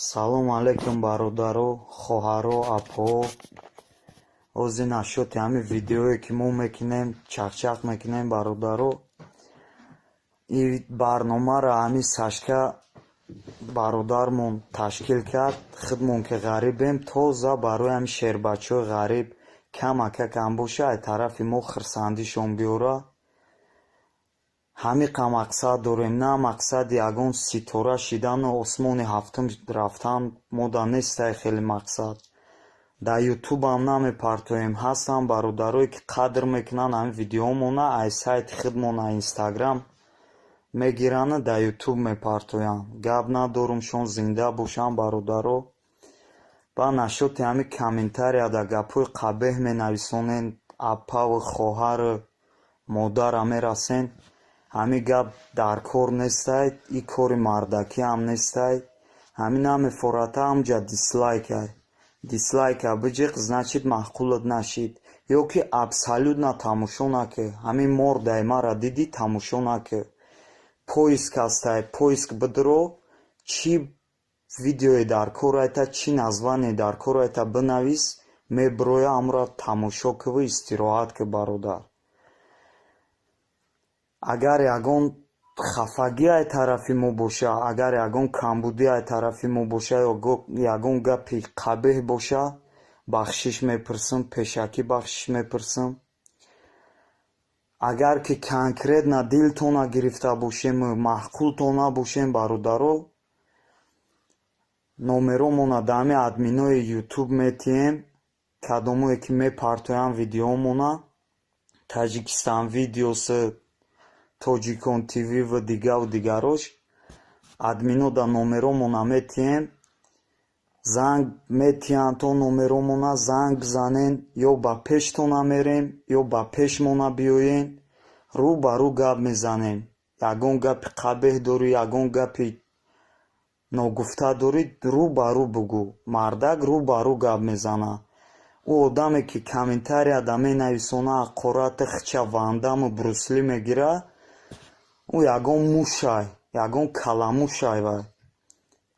Салом алейкум бародаро, хоҳаро, апо. Ози нашоти ҳамин видеое ки мо мекунем, чақчақ мекунем бародаро. И барномаро ҳамин Сашка бародармон ташкил кард. Худмон ки ғарибем, тоза барои ҳамин шербачаҳои ғариб камака кам боша, ай тарафи мо хурсандишон биёра. ҳамиқа мақсад дорем, на мақсади ягон ситора шидану осмони ҳафтум рафтан мода нестай. Хеле мақсад дар ютубам намепартоем. ҳастанд бародарое ки қадр мекунанд ҳамин видеомона, ай сайти худмон ай инстаграм мегиранд, дар ютуб мепартоянд. гап надорум, шон зинда бошанд бародаро. ба нашоти ҳамин комментария дар гапҳои қабеҳ менависонанд, апаву хоҳару модара мерасен. ҳамин гап дар кор нестай, и кори мардакӣ ҳам нестай. ҳамин намефората ҳамҷа дислайкай. Дислайка биҷиқ, значит маъқулат нашид. ё ки абсолютно тамошо наке. ҳамин мордай мара диди, тамошо наке. поиск ҳастай, поиск бидро, чӣ видеое дар кор айта, чӣ название дар кор айта бинавис, меброя амра тамошо киву истироҳат ки бародар. агар ягон хафагӣ ай тарафи мо боша, агар ягон камбудӣ ай тарафи мо боша, ё ягон гапи қабеҳ боша, бахшиш мепирсем, пешакӣ бахшиш мепирсем. агар ки конкретно дилтона гирифта бошем, маъқултон набошем бародаро, номеромона дар ҳамин админои ютуб метиҳем, кадомое ки мепартоянд видеомона, Таҷикистан видеоси, Тоҷикон ТВ ва дигарош. админо дар номеромона метиҳем, занг метиҳанд то номеромона, занг бизанен, ё ба пештона мерем, ё ба пешмона биёен, рӯ ба рӯ гап мезанем. ягон гапи қабеҳ дорӣ, ягон гапи ногуфта дорӣ, рӯ ба рӯ бугӯ. мардак рӯ ба рӯ гап мезана. ӯ одаме ки комментария да менависона, ҳақорати хича вандаму брусли мегира, ӯ ягон мушай, ягон каламушай. вай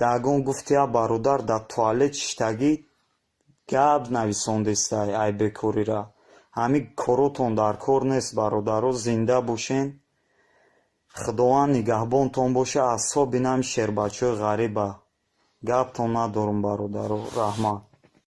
да ягон гуфтия бародар дар туалет шиштагӣ гап нависондестай, ай бекорира. ҳамин коротон дар кор нест бародаро. зинда бошен. худованд нигаҳбонтон боша. аз ҳисоби нами шербачаҳои ғариба. гаптон надорум бародаро. раҳмат.